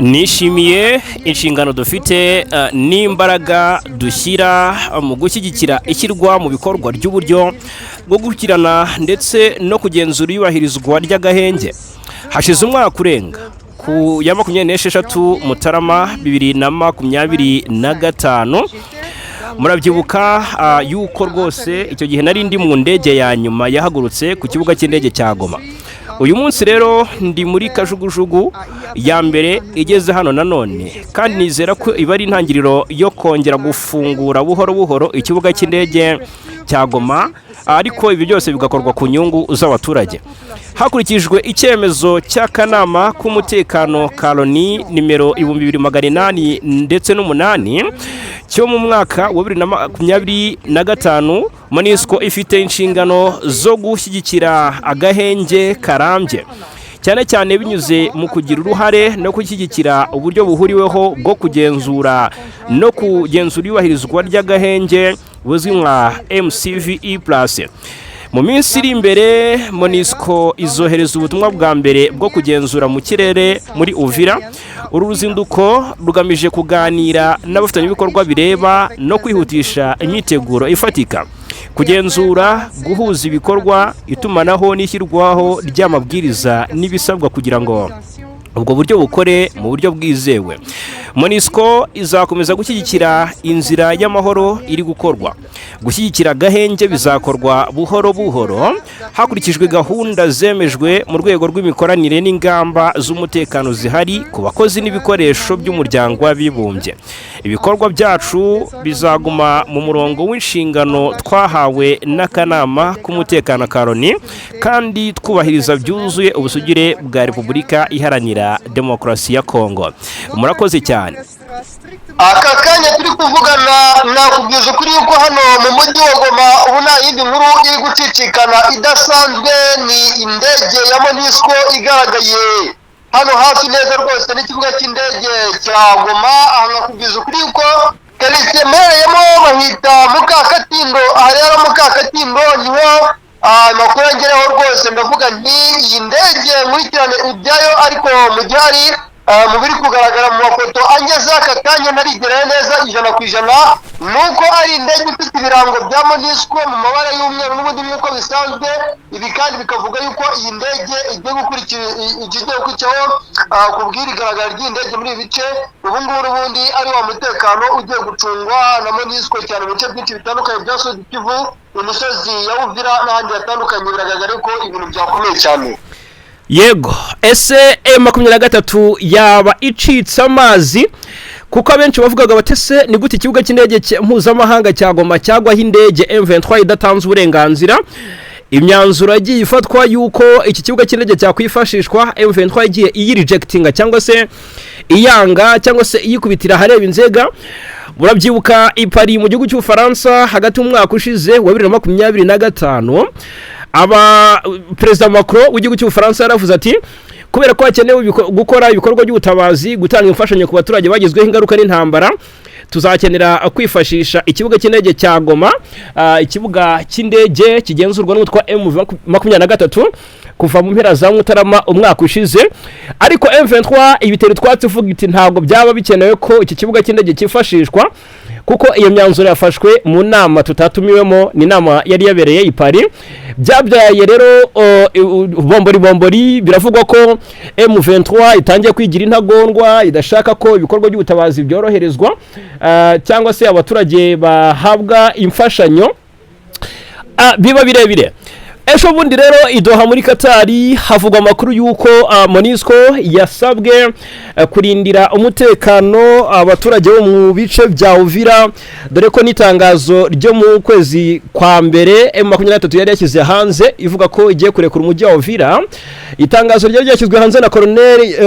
nishimiye inshingano dufite n'imbaraga dushyira mu gushyigikira ishyirwa mu bikorwa ry'uburyo bwo gukurikirana ndetse no kugenzura iyubahirizwa ry'agahenge. Hashize umwaka urenga ku ya 26 Mutarama 2025 murabyibuka yuko rwose icyo gihe nari ndi mu ndege ya nyuma yahagurutse ku kibuga cy'indege cya Goma. Uyu munsi rero ndi muri kajugujugu ya mbere igeze hano nanone, kandi nizera ko iba ari intangiriro yo kongera gufungura buhoro buhoro ikibuga cy'indege cya Goma, ariko ibi byose bigakorwa ku nyungu z'abaturage hakurikijwe icyemezo cy'akanama k'umutekano ka Loni nimero 2800 ndetse n'8 cyo mu mwaka wa 2025. MONUSCO ifite inshingano zo gushyigikira agahenge karambye, cyane cyane binyuze mu kugira uruhare no gushyigikira uburyo buhuriweho bwo kugenzura no kugenzura iyubahirizwa ry'agahenge buzwi nka MCVE+. Mu minsi iri imbere MONUSCO izohereza ubutumwa bwa mbere bwo kugenzura mu kirere muri Uvira. Uru ruzinduko rugamije kuganira n'abafatanyabikorwa bireba no kwihutisha imyiteguro ifatika, kugenzura, guhuza ibikorwa, itumanaho n'ishyirwaho ry'amabwiriza n'ibisabwa kugira ngo ubwo buryo bukore mu buryo bwizewe. MONUSCO izakomeza gushyigikira inzira y'amahoro iri gukorwa. Gushyigikira agahenge bizakorwa buhoro buhoro hakurikijwe gahunda zemejwe mu rwego rw'imikoranire n'ingamba z'umutekano zihari ku bakozi n'ibikoresho by'umuryango w'abibumbye. Ibikorwa byacu bizaguma mu murongo w'inshingano twahawe n'akanama k'umutekano ka Loni, kandi twubahiriza byuzuye ubusugire bwa Repubulika Iharanira Demokarasi ya Kongo. Murakoze cyane. Aka kanya turi kuvugana nakubwiza ukuri yuko hano mu mujyi wa Goma ubu nta yindi nkuru iri gucicikana idasanzwe, ni indege ya MONUSCO igaragaye hano hafi neza rwose n'ikibuga cy'indege cya Goma. Aha nakubwiza ukuri yuko quartier mereyemo bahita Mukakatindo. Aha rero Mukakatindo niho amakuru angereho rwose, ndavuga nti iyi ndege nkurikirane ibyayo, ariko mu gihari mu biri kugaragara mu mafoto angeze aka kanya ntarigerayo neza 100% nuko ari indege ifite ibirango bya MONUSCO mu mabara y'umweru n'ubundi nk'uko bisanzwe. Ibi kandi bikavuga yuko iyi ndege igiye gukurikizaho kubwira igaragara ry'indege muri ibi bice. Ubu ngubu ubundi ari wa mutekano ugiye gucungwa na MONUSCO cyane mu bice byinshi bitandukanye bya Sud Kivu, imisozi ya Uvira n'ahandi hatandukanye. Biragaragara ko ibintu byakomeye cyane. Yego, ese M23 yaba icitse amazi? Kuko abenshi bavugaga batese ni gute ikibuga cy'indege mpuzamahanga cya Goma cyagwaho indege M23 idatanze uburenganzira. Imyanzuro yagiye ifatwa yuko iki kibuga cy'indege cyakwifashishwa, M23 igiye iyirejectinga cyangwa se iyanga cyangwa se iyikubitira hareba inzega. Murabyibuka i Paris mu gihugu cy'u Faransa hagati mu mwaka ushize wa 2025, Perezida Macron w'igihugu cy'u Faransa yaravuze ati kubera ko hakenewe gukora ibikorwa by'ubutabazi, gutanga imfashanyo ku baturage bagizweho ingaruka n'intambara, tuzakenera kwifashisha ikibuga cy'indege cya Goma, ikibuga cy'indege kigenzurwa n'umutwe wa M23 kuva mu mpera za Mutarama umwaka ushize. Ariko M23 ibitero twatuvuga iti ntabwo byaba bikenewe ko iki kibuga cy'indege cyifashishwa, kuko iyo myanzuro yafashwe mu nama tutatumiwemo, ni nama yari yabereye i Paris. Byabyaye rero bombori biravugwa ko M23 itangiye kwigira intagondwa, idashaka ko ibikorwa by'ubutabazi byoroherezwa cyangwa se abaturage bahabwa imfashanyo biba birebire. Esho bundi rero idoha muri Katari havugwa amakuru yuko MONUSCO yasabwe kurindira umutekano abaturage bo mu bice bya Uvira, dore ko n'itangazo ryo mu kwezi kwa mbere M23 yari yashyize hanze ivuga ko igiye kurekura umujyi wa Uvira. Itangazo ryari ryashyizwe hanze na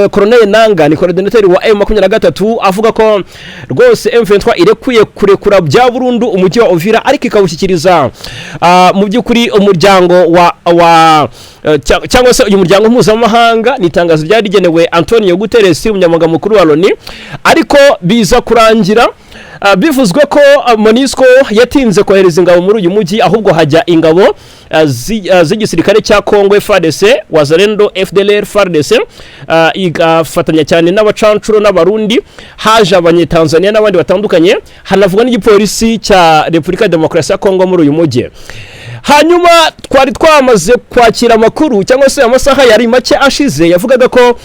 Colonel Nanga, ni coordinateur wa M23, avuga ko rwose M23 irekuye kurekura bya burundu umujyi wa Uvira, ariko ikawushyikiriza mu by'ukuri umuryango cyangwa se uyu muryango mpuzamahanga. Ni itangazo ryari rigenewe Antonio Guterres, umunyamabanga mukuru wa Loni, ariko biza kurangira bivuzwe ko MONUSCO yatinze kohereza ingabo muri uyu mujyi, ahubwo hajya ingabo z'igisirikare cya Kongo FARDC, Wazalendo, FDLR, FARDC, igafatanya cyane n'abacancuro n'abarundi, haje abanyetanzania n'abandi batandukanye, hanavuga n'igipolisi cya Repubulika ya Demokarasi ya Kongo muri uyu mujyi. Hanyuma twari twamaze kwakira amakuru cyangwa se amasaha yari make ashize yavugaga ko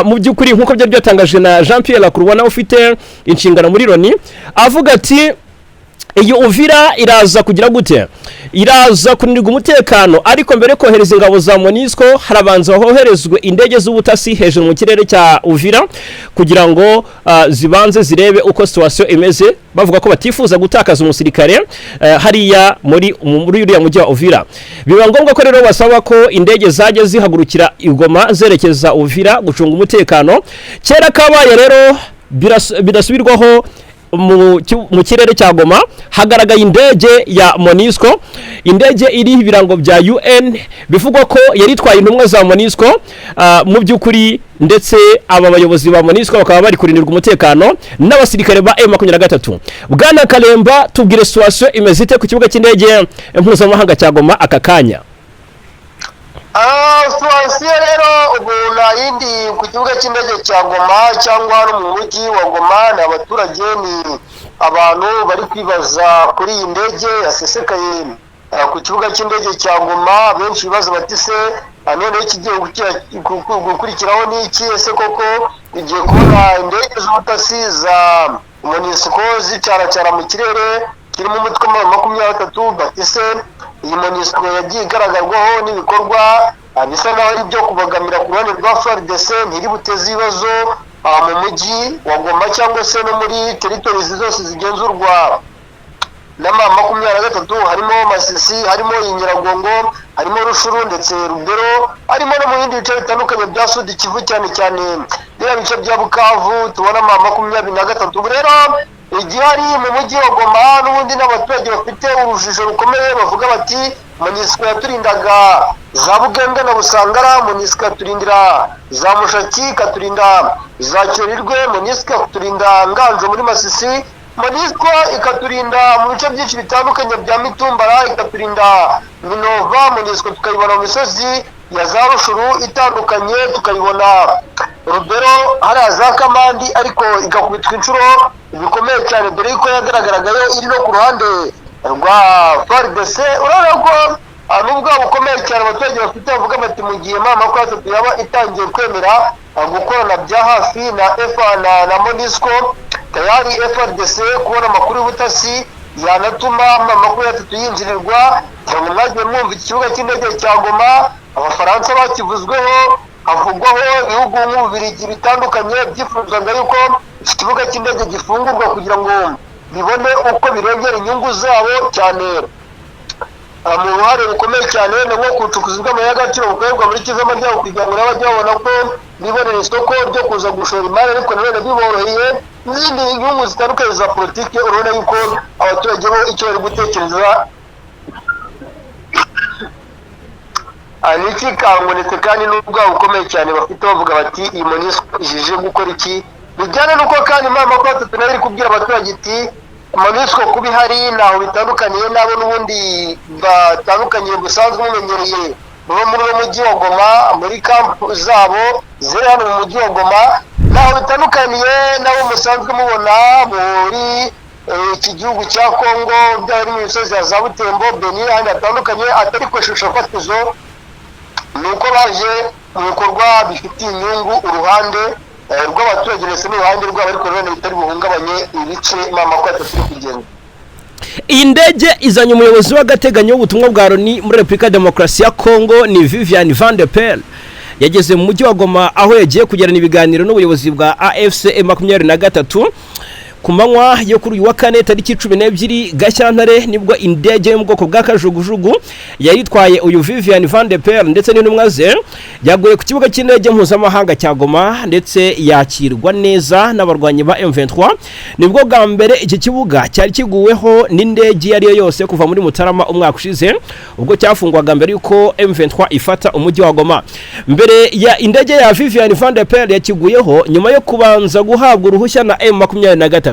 mu by'ukuri nk'uko byari byatangaje na Jean Pierre Lacroix nawe ufite inshingano muri Loni, avuga ati iyo Uvira iraza kugira gute, iraza kunirwa umutekano, ariko mbere kohereza ingabo za MONUSCO harabanza hoherezwe indege z'ubutasi hejuru mu kirere cya Uvira kugira ngo zibanze zirebe uko situation imeze, bavuga ko batifuza gutakaza umusirikare hariya muri uriya mujyi wa Uvira. Biba ngombwa ko rero basaba ko indege zajya zihagurukira Igoma zerekeza Uvira gucunga umutekano. Kera kabaye rero birasubirwaho mu kirere cya Goma hagaragaye indege ya MONUSCO, indege iri ibirango bya UN, bivugwa ko yari itwaye intumwa za MONUSCO mu by'ukuri, ndetse aba bayobozi ba MONUSCO bakaba bari kurindirwa umutekano n'abasirikare ba M23. Bwana Kalemba, tubwire situation imeze ite ku kibuga cy'indege mpuzamahanga cya Goma aka kanya? Situation rero ubu nayindi ku kibuga cy'indege cya Goma cyangwa hano mu mujyi wa Goma, ni abaturage, ni abantu bari kwibaza kuri iyi ndege yasesekaye ku kibuga cy'indege cya Goma. Benshi bibaza bati se none ikigiye gukurikiraho ni iki? Ese koko igiye kubona indege z'ubutasi za MONUSCO zicaracara mu kirere kirimo umutwe wa 23? Bati se iyi MONUSCO yagiye igaragarwaho n'ibikorwa bisa naho ari byo kubagamira ku ruhande rwa FARDC, ntiri buteze ibibazo mu mujyi wa Goma cyangwa se no muri territories zose zigenzurwa n'ama 23, harimo Masisi, harimo Nyiragongo, harimo Rushuru ndetse Rubero, harimo no mu bindi bice bitandukanye bya Sud Kivu, cyane cyane bya bice bya Bukavu tubona ama 23. Rero igihari mu mujyi wa Goma n'ubundi n'abaturage bafite urujijo rukomeye, bavuga bati MONUSCO yaturindaga za Buganda na Busangara, MONUSCO yaturindira za Mushaki, ikaturinda za Cyorirwe, MONUSCO ikaturinda Nganzo muri Masisi, MONUSCO ikaturinda mu bice byinshi bitandukanye bya Mitumbara, ikaturinda Minova, MONUSCO tukayibona mu misozi ya za Rushuru itandukanye, tukayibona Rubero, hari za Kamandi, ariko igakubitwa inshuro bikomeye cyane dore ko yagaragaraga iri no ku ruhande rwa FARDC. Urabona ko nubwo bukomeye cyane abaturage bafite bavuga bati mu gihe mama ko yaba itangiye kwemera gukorana bya hafi na MONUSCO, tayari FARDC kubona amakuru y'ubutasi yanatuma mama ko yinjirirwa. Cyangwa mwagiye mwumva ikibuga cy'indege cya Goma Abafaransa bakivuzweho, havugwaho ibihugu nk'Ububiligi bitandukanye byifuzaga yuko ikibuga cy'indege gifungurwa kugira ngo bibone uko birengera inyungu zabo, cyane mu ruhare rukomeye cyane no ku bucukuzi bw'amabuye y'agaciro bukorerwa muri Kivu y'Amajyaruguru, kugira ngo nabajye babona ko bibonera isoko ryo kuza gushora imari, ariko nanone biboroheye n'izindi nyungu zitandukanye za politiki. urabona yuko abaturage bo icyo bari gutekereza niki kangonetse, kandi n'ubwabo bukomeye cyane bafite bavuga bati iyi MONUSCO ijije gukora iki, bijyana nuko kandi mama ko tunabiri kubwira abaturage iti MONUSCO kuba ihari naho bitandukaniye nabo n'ubundi batandukanye busanzwe mumenyereye muri mujyi wa Goma, muri kampu zabo ziri hano mu mujyi wa Goma, naho bitandukaniye nabo musanzwe mubona muri iki gihugu cya Kongo, byari mu misozi ya za Butembo, Beni, ahandi hatandukanye, atari ku ishusho fatizo. Nuko baje mu bikorwa bifitiye inyungu uruhande rw'abaturage ndetse n'uruhande rwabo, ariko rero bitari buhungabanye ibice mama ko atari kugenda. Iyi ndege izanye umuyobozi w'agateganyo w'ubutumwa bwa Loni muri Repubulika ya Demokarasi ya Kongo, ni Vivian Van de Pel. Yageze mu mujyi wa Goma aho yagiye kugirana ibiganiro n'ubuyobozi bwa AFC M23 ku manywa yo kuri uyu wa kane tariki 12 Gashyantare, nibwo indege yo mu bwoko bwa kajugujugu yayitwaye uyu Vivian Van de Pel ndetse n'intumwa ze yaguye ku kibuga cy'indege mpuzamahanga cya Goma, ndetse yakirwa neza n'abarwanyi ba M23. Nibwo bwa mbere iki kibuga cyari kiguweho n'indege yari yose kuva muri Mutarama umwaka ushize, ubwo cyafungwaga mbere yuko M23 ifata umujyi wa Goma. Mbere ya indege ya Vivian Van de Pel yakiguyeho nyuma yo kubanza guhabwa uruhushya na M23.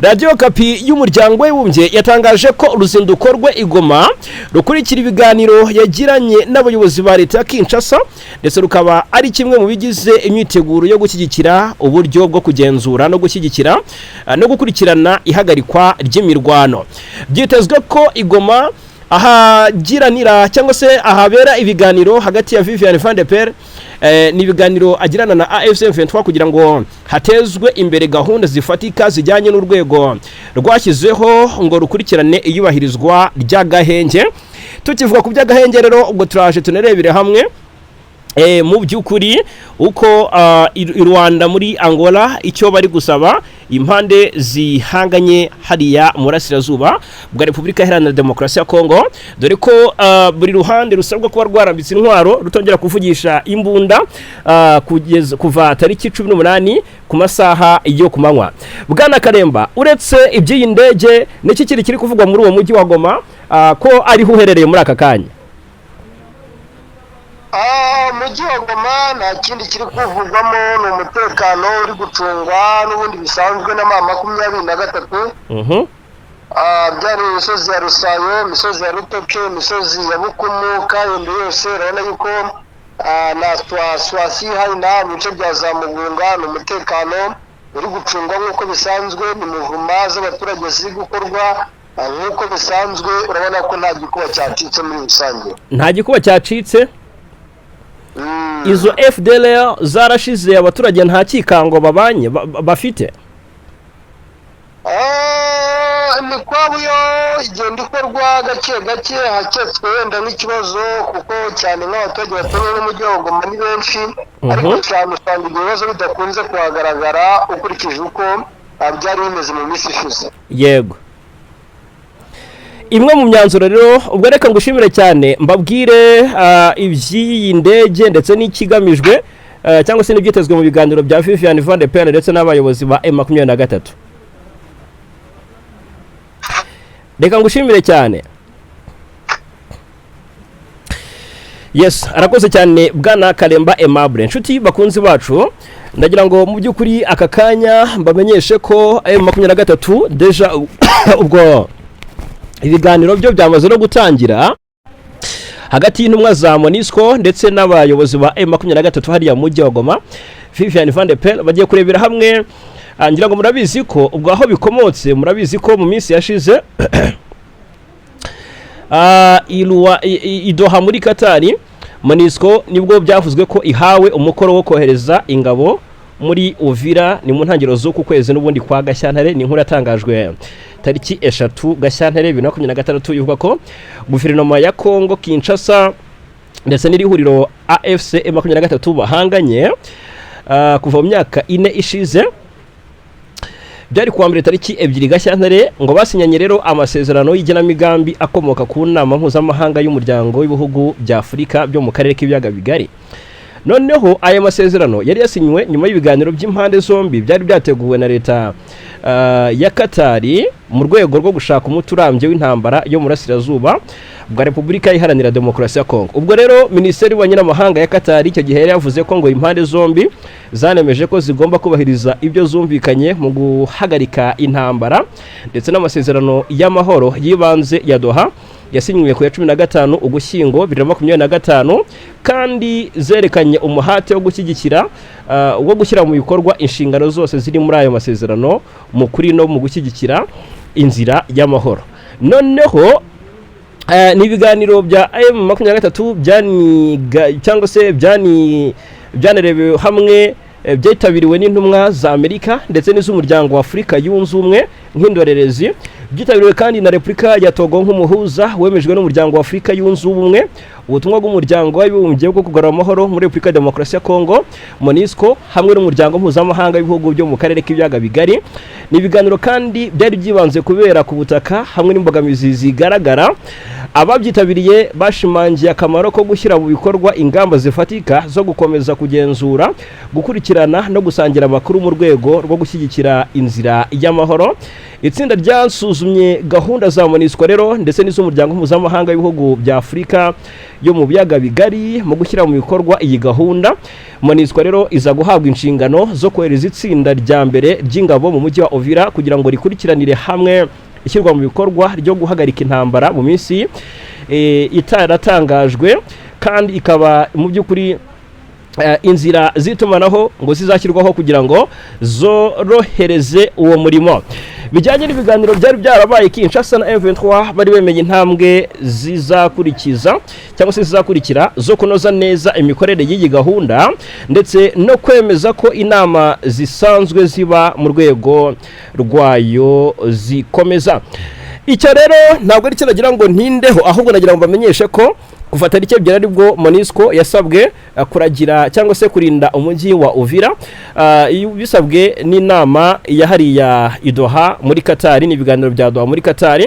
radiyo kapi y'umuryango w'abibumbye yatangaje ko uruzinduko rwe i Goma rukurikira ibiganiro yagiranye n'abayobozi ba leta ya Kinshasa ndetse rukaba ari kimwe mu bigize imyiteguro yo gushyigikira uburyo bwo kugenzura no gushyigikira no gukurikirana ihagarikwa ry'imirwano. Byitezwe ko i Goma ahagiranira cyangwa se ahabera ibiganiro hagati ya Viviane Van de Per ni ibiganiro agirana na AFC M23 kugira ngo hatezwe imbere gahunda zifatika zijyanye n'urwego rwashyizeho ngo rukurikirane iyubahirizwa ry'agahenge. Tukivuga ku by'agahenge rero ubwo turaje tunerebere hamwe mu by'ukuri uko i Rwanda muri Angola icyo bari gusaba impande zihanganye hariya murasirazuba bwa Repubulika Iharanira Demokarasi ya Kongo, dore ko buri ruhande rusabwa kuba rwarambitse intwaro rutongera kuvugisha imbunda kuva tariki 18 ku masaha yo kumanywa. Bwana Karemba, uretse iby'iyi ndege n'iki kiri kuvugwa muri uwo mujyi wa Goma ko ariho uherereye muri aka kanya? Umujyi wa Goma nta kindi kiri kuvugwamo, ni umutekano uri gucungwa n'ubundi bisanzwe na M23. Byari imisozi ya Rusayo, imisozi ya Rutoke, imisozi ya Bukumu, Kayonde yose urabona yuko na Swasi hari mu bice bya za Mugunga ni umutekano uri gucungwa nk'uko bisanzwe, ni muvuma z'abaturage ziri gukorwa nk'uko bisanzwe. Urabona ko nta gikuba cyacitse muri rusange, nta gikuba cyacitse. Izo FDLR zarashize abaturage nta kikango babanye bafite. Ni kwabo yo igenda ikorwa gake gake, haketswe wenda n'ikibazo kuko cyane nk'abaturage batuye n'umujyi wa Goma ni benshi, ariko cyane usanga ibibazo bidakunze kuhagaragara ukurikije uko byari bimeze mu minsi ishize. Yego, imwe mu myanzuro rero ubwo reka ngushimire cyane, mbabwire iby'iyi ndege ndetse n'ikigamijwe cyangwa se n'ibyitezwe mu biganiro bya Viviane Van de Per ndetse n'abayobozi ba M23. Reka ngushimire cyane. Yes, arakoze cyane Bwana Karemba Aimable. Nshuti bakunzi bacu, ndagira ngo mu by'ukuri aka kanya mbamenyeshe ko M23 deja ubwo ibiganiro byo byamaze no gutangira hagati y'intumwa za MONUSCO ndetse n'abayobozi ba M23 hariya mu mujyi wa Goma. Viviane Van de Per bagiye kurebera hamwe, ngira ngo murabizi ko ubwo aho bikomotse, murabizi ko mu minsi yashize Doha muri Katari MONUSCO nibwo byavuzwe ko ihawe umukoro wo kohereza ingabo muri Uvira ni mu ntangiriro z'uku kwezi n'ubundi kwa Gashyantare. Ni inkuru yatangajwe tariki 3 Gashyantare 2026 ivuga ko guverinoma ya Kongo Kinshasa ndetse n'irihuriro AFC M23 bahanganye kuva mu myaka 4 ishize. Byari kuwa mbere tariki 2 Gashyantare ngo basinyanye rero amasezerano y'igenamigambi akomoka ku nama mpuzamahanga y'umuryango w'ibihugu bya Afurika byo mu karere k'ibiyaga bigari. Noneho aya masezerano yari yasinywe nyuma y'ibiganiro by'impande zombi byari byateguwe na leta ya Katari mu rwego rwo gushaka umuti urambye w'intambara yo mu burasirazuba bwa Repubulika Iharanira Demokarasi ya Kongo. Ubwo rero Minisiteri y'Ububanyi n'Amahanga ya Katari icyo gihe yari yavuze ko ngo impande zombi zanemeje ko zigomba kubahiriza ibyo zumvikanye mu guhagarika intambara ndetse n'amasezerano y'amahoro yibanze ya Doha yasinywe ku ya 15 Ugushyingo 2025 kandi zerekanye umuhate wo gushyigikira wo gushyira mu bikorwa inshingano zose ziri muri ayo masezerano mu kuri no mu gushyigikira inzira y'amahoro. Noneho ni ibiganiro bya M23 cyangwa se byanerebewe hamwe byitabiriwe n'intumwa za Amerika ndetse n'iz'umuryango wa Afurika yunze ubumwe nk'indorerezi. Byitabiriwe kandi na Repubulika ya Togo nk'umuhuza wemejwe n'umuryango wa Afurika yunze ubumwe, ubutumwa bw'umuryango w'abibumbye bwo kugarura amahoro muri Repubulika ya Demokarasi ya Kongo MONUSCO hamwe n'umuryango mpuzamahanga w'ibihugu byo mu karere k'ibiyaga bigari. Ni ibiganiro kandi byari byibanze kubera ku butaka hamwe n'imbogamizi zigaragara. Ababyitabiriye bashimangiye akamaro ko gushyira mu bikorwa ingamba zifatika zo gukomeza kugenzura, gukurikirana no gusangira amakuru mu rwego rwo gushyigikira inzira y'amahoro. Itsinda ryasuzumye gahunda za MONUSCO rero ndetse n'iz'umuryango mpuzamahanga w'ibihugu bya Afurika yo mu biyaga bigari mu gushyira mu bikorwa iyi gahunda. MONUSCO rero iza guhabwa inshingano zo kohereza itsinda rya mbere ry'ingabo mu mujyi wa Uvira kugira ngo rikurikiranire hamwe ishyirwa mu bikorwa ryo guhagarika intambara mu minsi itaratangajwe, kandi ikaba mu by'ukuri inzira z'itumanaho ngo zizashyirwaho kugira ngo zorohereze uwo murimo. Bijyanye n'ibiganiro byari byarabaye Kinshasa na M23 bari bemenye intambwe zizakurikiza cyangwa se zizakurikira zo kunoza neza imikorere y'iyi gahunda ndetse no kwemeza ko inama zisanzwe ziba mu rwego rwayo zikomeza. Icyo rero ntabwo ari cyo nagira ngo ntindeho, ahubwo nagira ngo bamenyeshe ko gufata rike byera aribwo MONUSCO yasabwe kuragira cyangwa se kurinda umujyi wa Uvira, bisabwe n'inama yahariya Doha muri Qatar, n'ibiganiro bya Doha muri Qatar.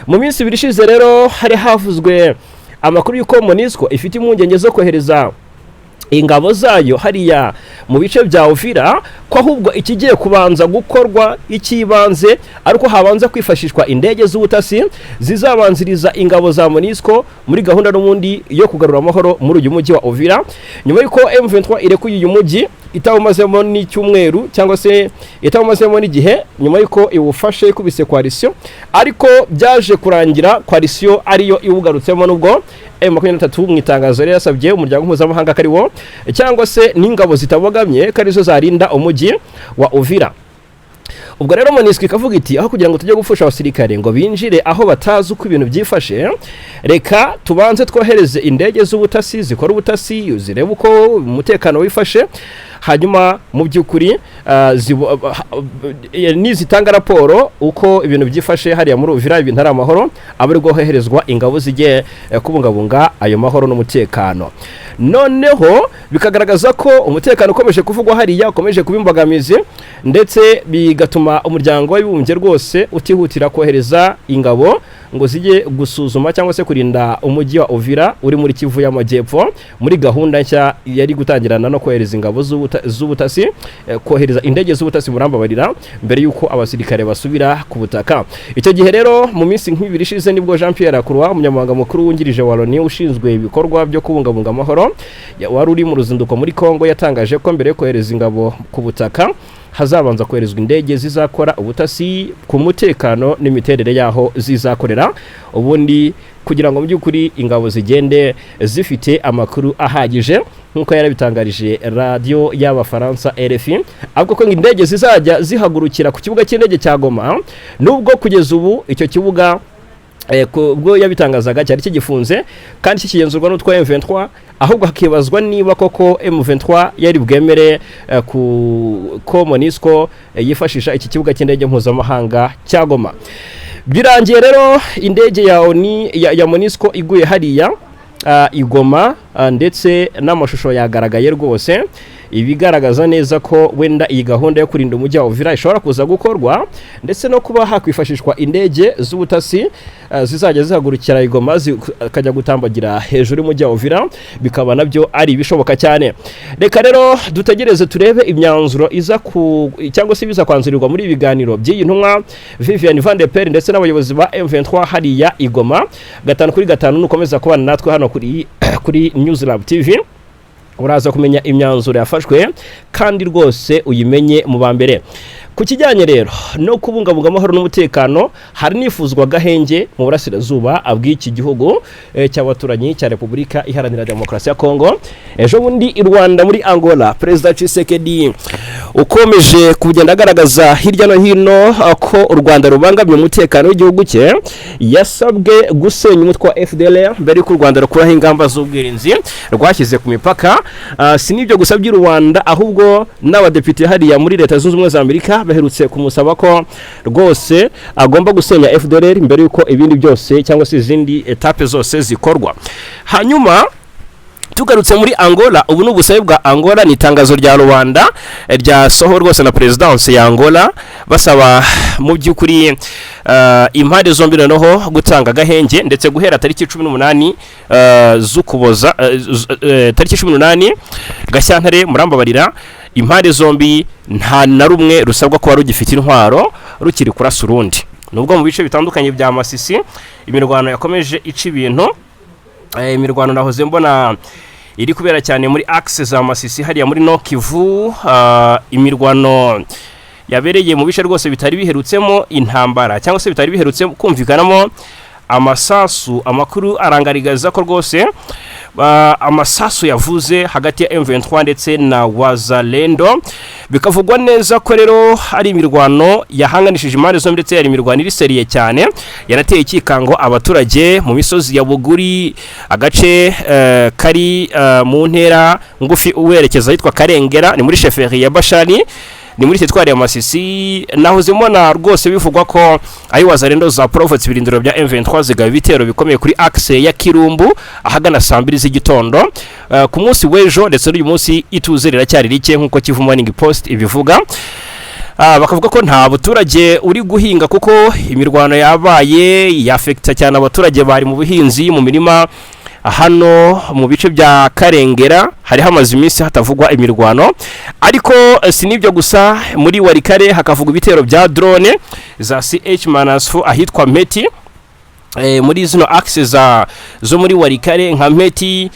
Mu minsi ibiri ishize rero hari havuzwe amakuru y'uko MONUSCO ifite impungenge zo kohereza ingabo zayo hariya mu bice bya Uvira, ko ahubwo ikigiye kubanza gukorwa ikibanze ariko habanza kwifashishwa indege z'ubutasi zizabanziriza ingabo za MONUSCO muri gahunda n'ubundi yo kugarura amahoro muri uyu mujyi wa Uvira, nyuma y'uko M23 irekuye uyu mujyi itawumazemo n'icyumweru cyangwa se itawumazemo n'igihe, nyuma y'uko iwufashe kubise coalition, ariko byaje kurangira coalition ariyo iwugarutsemo, nubwo M23 mu itangazo rero yasabye umuryango mpuzamahanga kariwo cyangwa se n'ingabo zitabogamye karizo zarinda umujyi wa Uvira. Ubwo rero MONUSCO ikavuga iti aho kugira ngo tujye gufasha abasirikare ngo binjire aho batazi uko ibintu byifashe, reka tubanze twohereze indege z'ubutasi zikora ubutasi zireba uko umutekano wifashe, hanyuma mu by'ukuri nizitanga raporo uko ibintu byifashe hariya muri Uvira ibintu ari amahoro, abari guherezwa ingabo zijye kubungabunga ayo mahoro n'umutekano. Noneho bikagaragaza ko umutekano ukomeje kuvugwa hariya ukomeje kubimbagamizi, ndetse bigatuma umuryango w'abibumbye rwose utihutira kohereza ingabo ngo zijye gusuzuma cyangwa se kurinda umujyi wa Uvira uri muri Kivu y'Amajyepfo, muri gahunda nshya yari gutangirana no kohereza ingabo z'ubutasi, kohereza indege z'ubutasi murambabarira mbere yuko abasirikare basubira ku butaka. Icyo gihe rero mu minsi nk'ibiri ishize nibwo Jean Pierre Lacroix, umunyamabanga mukuru wungirije wa Loni ushinzwe ibikorwa byo kubungabunga amahoro, wari uri mu ruzinduko muri Kongo, yatangaje ko mbere yo kohereza ingabo ku butaka hazabanza koherezwa indege zizakora ubutasi ku mutekano n'imiterere yaho zizakorera, ubundi kugira ngo mu by'ukuri ingabo zigende zifite amakuru ahagije, nk'uko yarabitangarije radio y'Abafaransa RFI, avuga ko indege zizajya zihagurukira ku kibuga cy'indege cya Goma, nubwo kugeza ubu icyo kibuga ubwo yabitangazaga cyari kigifunze kandi kigenzurwa n'utwa M23, ahubwo hakibazwa niba koko M23 yari bwemere ko MONUSCO yifashisha iki kibuga cy'indege mpuzamahanga cya Goma. Birangiye rero indege ya MONUSCO iguye hariya igoma, ndetse n'amashusho yagaragaye rwose, ibigaragaza neza ko wenda iyi gahunda yo kurinda umujyi wa Uvira ishobora kuza gukorwa, ndetse no kuba hakwifashishwa indege z'ubutasi zizajya zihagurukira igoma zikajya gutambagira hejuru y'umujyi wa Uvira, bikaba nabyo ari ibishoboka cyane. Reka rero dutegereze turebe imyanzuro iza cyangwa se biza kwanzurirwa muri ibiganiro by'iyi ntumwa Vivian Van de Per ndetse n'abayobozi ba M23 hariya igoma. 5/5 nukomeza kubana natwe hano kuri News Lab TV, uraza kumenya imyanzuro yafashwe kandi rwose uyimenye mu bambere. Ku kijyanye rero no kubungabunga amahoro n'umutekano, hari nifuzwa gahenge mu burasirazuba bw'iki gihugu cy'abaturanyi cya Repubulika Iharanira Demokarasi ya Kongo. Ejo bundi i Rwanda muri Angola, Perezida Tshisekedi ukomeje kugenda agaragaza hirya no hino ko u Rwanda rubangamye umutekano w'igihugu cye, yasabwe gusenya umutwe wa FDLR mbere y'uko u Rwanda rukuraho ingamba z'ubwirinzi rwashyize ku mipaka. Si n'ibyo gusa by'u Rwanda, ahubwo n'abadepite hariya muri Leta Zunze Ubumwe za Amerika baherutse kumusaba ko rwose agomba gusenya FDLR mbere y'uko ibindi byose cyangwa se izindi etape zose zikorwa. Hanyuma tugarutse muri Angola, ubu n'ubusabe bwa Angola ni itangazo rya Rwanda ryasohowe rwose na Presidence ya Angola, basaba mu by'ukuri impande zombi noneho gutanga gahenge, ndetse guhera tariki 18 z'Ukuboza, tariki 18 Gashyantare murambabarira, impande zombi nta na rumwe rusabwa kuba rugifite intwaro rukiri kurasa urundi. Nubwo mu bice bitandukanye bya Masisi imirwano yakomeje ica ibintu, imirwano nahoze mbona iri kubera cyane muri axe za Masisi hariya muri Nord Kivu, imirwano yabereye mu bice rwose bitari biherutsemo intambara cyangwa se bitari biherutse kumvikanamo amasasu. Amakuru arangarigaza ko rwose amasasu yavuze hagati ya M23 ndetse na Wazalendo, bikavugwa neza ko rero ari imirwano yahanganishije impande zombi ndetse yari imirwano iri seriye cyane, yanateye ikikango abaturage mu misozi ya Buguri, agace kari mu ntera ngufi uwerekeza yitwa Karengera, ni muri sheferi ya Bashari, ni muri teritwari ya Masisi. Naho zimona rwose bivugwa ko ayi Wazalendo za Province birindiro bya M23 zigaba ibitero bikomeye kuri axe ya Kirumbu ahagana saa 2 z'igitondo ku munsi w'ejo, ndetse n'uyu munsi ituze riracyari rike nkuko Kivu Morning Post ibivuga. Bakavuga ko nta buturage uri guhinga kuko imirwano yabaye yafekta cyane abaturage bari mu buhinzi mu mirima hano mu bice bya Karengera. Hari hamaze iminsi hatavugwa imirwano, ariko sinibyo gusa, muri Warikare hakavuga ibitero bya drone za CH-4 ahitwa Meti, muri zino axes zo muri Warikare nka Meti.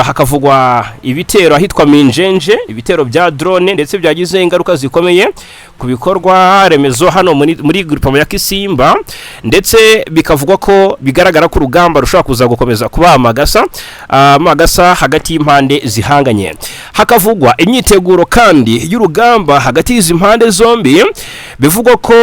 Hakavugwa ibitero ahitwa Minjenje, ibitero bya drone ndetse byagize ingaruka zikomeye ku bikorwa remezo hano muri groupement ya Kisimba, ndetse bikavugwa ko bigaragara ko urugamba rushobora kuza gukomeza kuba magasa hagati y'impande zihanganye. Hakavugwa imyiteguro kandi y'urugamba hagati y'izi mpande zombi, bivugwa ko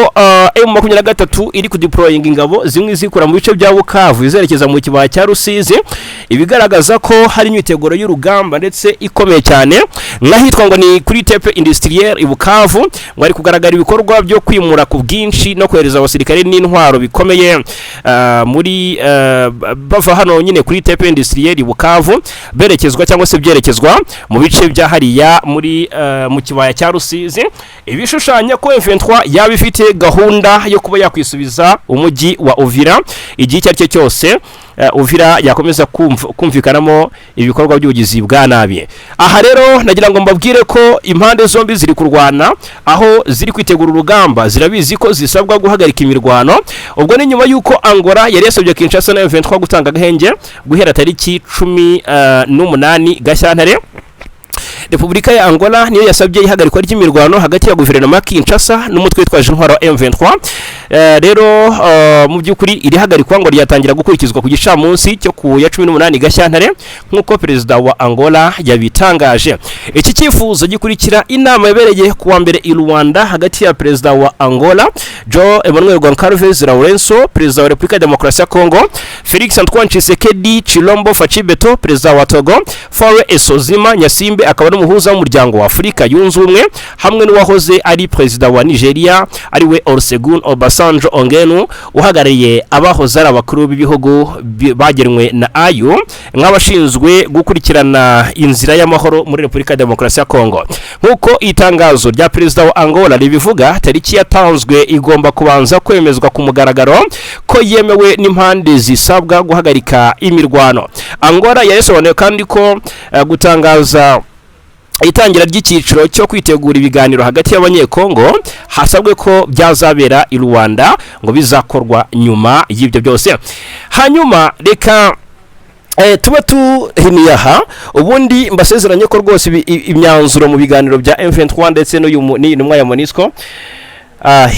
M23 iri kudeploying ingabo zimwe zikura mu bice bya Bukavu izerekeza mu kibaya cya Rusizi, ibigaragaza ko hari imyiteguro y'urugamba ndetse ikomeye cyane. Nkahitwa ngo ni kuri tepe industriel ibukavu, ngo ari kugaragara ibikorwa byo kwimura ku bwinshi no kohereza abasirikare n'intwaro bikomeye muri bava hano nyine kuri tepe industriel ibukavu berekezwa cyangwa se byerekezwa mu bice bya hariya muri mu kibaya cya Rusizi. Ibishushanya ko M23 yabifite gahunda yo kuba yakwisubiza umujyi wa Uvira igihe cyaricyo cyose Uvira yakomeza kumvikanamo ibikorwa by'ubugizi bwa nabi. Aha rero nagira ngo mbabwire ko impande zombi ziri kurwana, aho ziri kwitegura urugamba zirabizi ko zisabwa guhagarika imirwano. Ubwo ni nyuma yuko Angola yari yasabye Kinshasa na M23 gutanga gahenge guhera tariki 18 Gashyantare. Republika ya Angola niyo yasabye ihagarikwa ry'imirwano hagati ya guverinoma ya Kinshasa n'umutwe witwaje intwaro wa M23. Rero mu by'ukuri iri hagarikwa ngo ryatangira gukurikizwa ku gicamunsi cyo ku ya 18 Gashyantare nk'uko perezida wa Angola yabitangaje. Iki cyifuzo gikurikira inama yabereye ku wa mbere i Rwanda hagati ya perezida wa Angola João Emmanuel Goncalves Lourenço, perezida wa Republika ya Demokarasi ya Kongo Felix Antoine Tshisekedi Chilombo Fachibeto, perezida wa Togo Faure Esozima Nyasimbe akaba n'umuhuza w'umuryango wa Afurika yunze ubumwe, hamwe n'uwahoze ari perezida wa Nigeria ariwe Olusegun Obasanjo Ongenu, uhagarariye abahoze ari abakuru b'ibihugu bagenwe na AU nk'abashinzwe gukurikirana inzira y'amahoro muri Republika ya Demokarasi ya Kongo. Nk'uko itangazo rya perezida wa Angola ribivuga, tariki yatanzwe igomba kubanza kwemezwa ku mugaragaro ko yemewe n'impande zisabwa guhagarika imirwano. Angola yasobanuye kandi ko gutangaza itangira ry'ikiciro cyo kwitegura ibiganiro hagati y'abanyekongo hasabwe ko byazabera i Rwanda, ngo bizakorwa nyuma y'ibyo byose. Hanyuma reka tuba tuhiniyaha ubundi mbasezeranye ko rwose imyanzuro mu biganiro bya M23 ndetse n'intumwa ya MONUSCO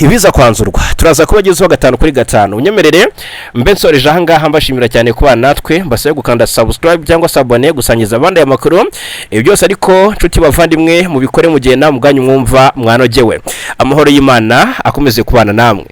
ibiza kwanzurwa turaza kubagezaho 5 unyemerere mbe nsoreje aha ngaha mbashimira cyane kuba natwe, mbasaye gukanda subscribe cyangwa sabone gusangiza abandi amakuru. Ibi byose ariko nshuti bavandimwe mu bikore mu gihe namwe ubwanyu mwumva mwanogewe. Amahoro y'Imana akomeze kubana namwe.